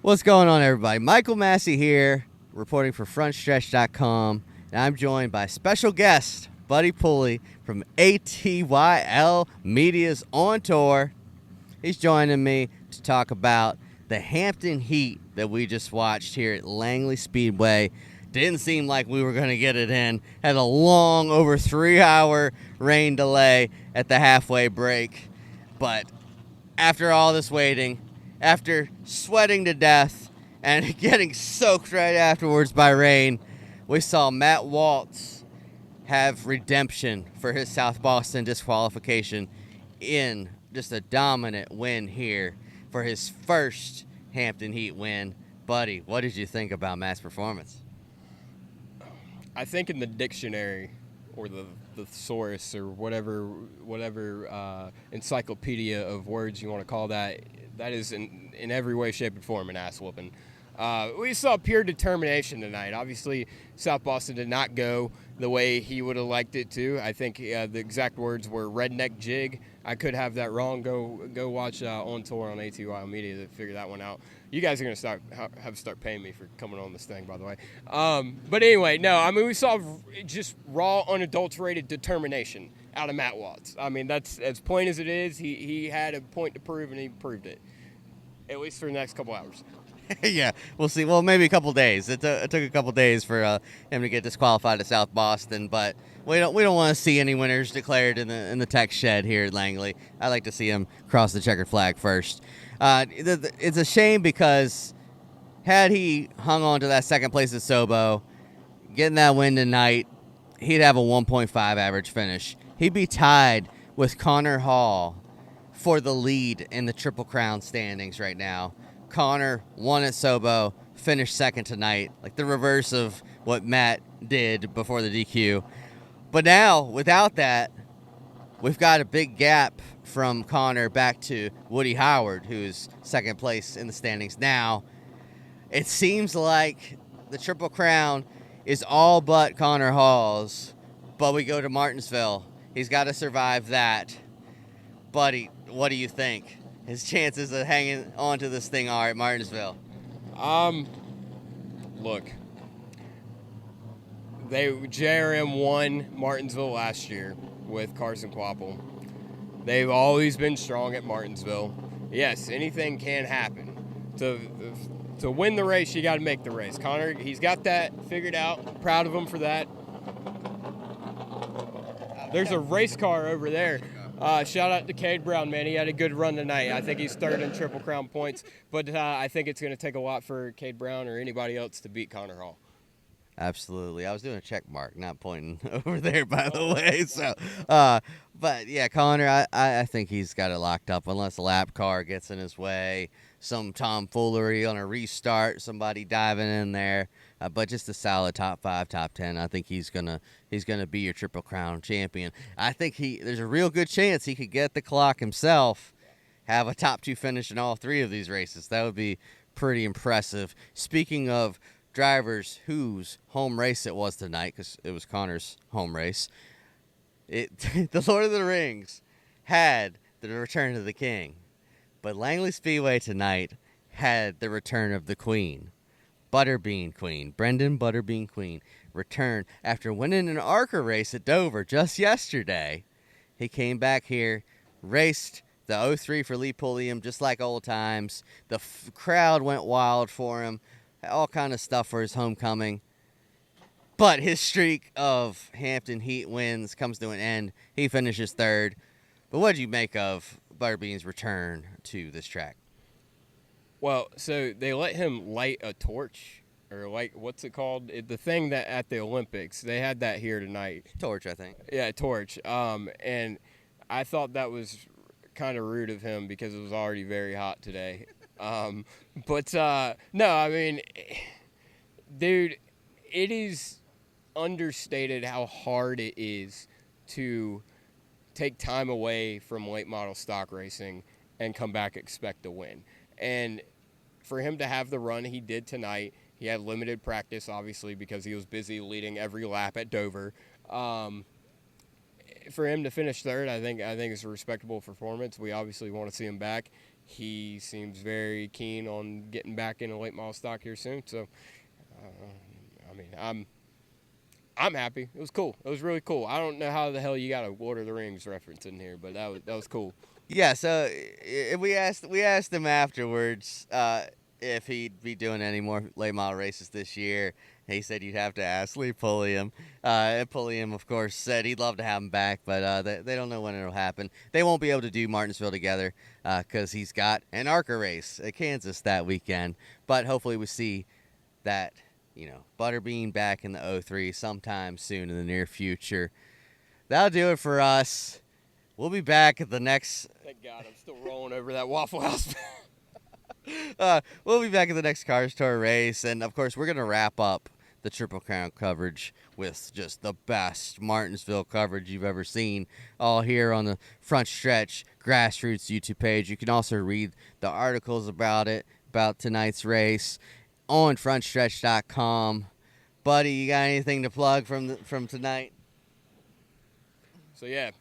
What's going on, everybody? Michael Massie here, reporting for Frontstretch.com, and I'm joined by special guest, Buddy Pulley from ATYL Media's On Tour. He's joining me to talk about the Hampton Heat that we just watched here at Langley Speedway. Didn't seem like we were going to get it in. Had a long, over 3-hour rain delay at the halfway break. But after all this waiting, after sweating to death and getting soaked right afterwards by rain, we saw Mike Waltz have redemption for his South Boston disqualification in just a dominant win here for his first Hampton Heat win. Buddy, what did you think about Matt's performance? I think in the dictionary or the thesaurus or whatever encyclopedia of words you want to call that, that is in every way, shape, and form an ass whooping. We saw pure determination tonight. Obviously, South Boston did not go the way he would have liked it to. I think the exact words were redneck jig. I could have that wrong. Go watch On Tour on ATYL Media to figure that one out. You guys are going to have to start paying me for coming on this thing, by the way. But anyway, no, I mean, we saw just raw, unadulterated determination out of Mike Waltz. I mean, that's as plain as it is. He had a point to prove, and he proved it, at least for the next couple hours. Yeah, we'll see. Well, maybe a couple days. It took a couple days for him to get disqualified at South Boston, but we don't want to see any winners declared in the tech shed here at Langley. I like to see him cross the checkered flag first. It's a shame because had he hung on to that second place at Sobo, getting that win tonight, he'd have a 1.5 average finish. He'd be tied with Connor Hall for the lead in the Triple Crown standings right now. Connor won at Sobo, finished second tonight, like the reverse of what Matt did before the DQ. But now, without that, we've got a big gap from Connor back to Woody Howard, who's second place in the standings now. It seems like the Triple Crown is all but Connor Hall's, but we go to Martinsville. He's got to survive that. Buddy, what do you think? His chances of hanging on to this thing are at Martinsville. Look, JRM won Martinsville last year with Carson Quapple. They've always been strong at Martinsville. Yes, anything can happen. To win the race, you got to make the race. Connor, he's got that figured out. Proud of him for that. There's a race car over there. Shout out to Cade Brown, man. He had a good run tonight. I think he's third in Triple Crown points, but I think it's going to take a lot for Cade Brown or anybody else to beat Connor Hall. Absolutely. I was doing a check mark, not pointing over there, by the way. So, but yeah, Connor, I think he's got it locked up unless a lap car gets in his way, some tomfoolery on a restart, somebody diving in there. But just a solid top 5, top 10. I think he's gonna be your Triple Crown champion. I think there's a real good chance he could get the clock himself, have a top 2 finish in all 3 of these races. That would be pretty impressive. Speaking of drivers whose home race it was tonight, because it was Connor's home race, the Lord of the Rings had the return of the king, but Langley Speedway tonight had the return of the Queen. Butterbean Queen, Brendan Butterbean Queen, returned after winning an ARCA race at Dover just yesterday. He came back here, raced the 03 for Lee Pulliam just like old times. The crowd went wild for him, all kind of stuff for his homecoming. But his streak of Hampton Heat wins comes to an end. He finishes third. But what did you make of Butterbean's return to this track? Well, so they let him light a torch, or what's it called? The thing that at the Olympics, they had that here tonight. Torch, I think. Yeah, torch. And I thought that was kind of rude of him because it was already very hot today. But no, I mean, dude, it is understated how hard it is to take time away from late model stock racing and come back expect to win. And for him to have the run he did tonight, he had limited practice, obviously, because he was busy leading every lap at Dover. For him to finish third, I think it's a respectable performance. We obviously want to see him back. he seems very keen on getting back into late model stock here soon. So, I mean, I'm happy. It was cool. It was really cool. I don't know how the hell you got a Lord of the Rings reference in here, but that was cool. Yeah, so we asked him afterwards if he'd be doing any more late model races this year. He said you'd have to ask Lee Pulliam. And Pulliam, of course, said he'd love to have him back, but they don't know when it'll happen. They won't be able to do Martinsville together because he's got an ARCA race at Kansas that weekend. But hopefully we see that, Butterbean back in the O3 sometime soon in the near future. That'll do it for us. We'll be back at the next. Thank God, I'm still rolling over that Waffle House. We'll be back at the next Cars Tour race, and of course, we're gonna wrap up the Triple Crown coverage with just the best Martinsville coverage you've ever seen, all here on the Frontstretch Grassroots YouTube page. You can also read the articles about tonight's race on frontstretch.com. Buddy, you got anything to plug from tonight? So yeah,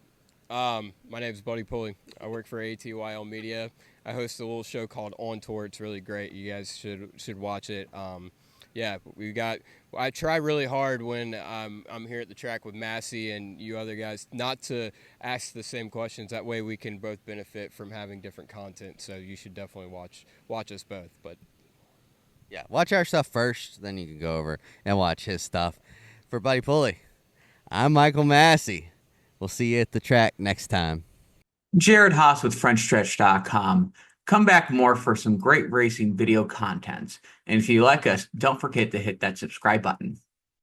my name is Buddy Pulley. I work for ATYL Media. I host a little show called On Tour. It's really great. You guys should watch it. Yeah, I try really hard when I'm here at the track with Massie and you other guys not to ask the same questions. That way we can both benefit from having different content. So you should definitely watch us both. But yeah, watch our stuff first, then you can go over and watch his stuff. For Buddy Pulley, I'm Michael Massie. We'll see you at the track next time. Jared Haas with Frontstretch.com. Come back more for some great racing video content. And if you like us, don't forget to hit that subscribe button.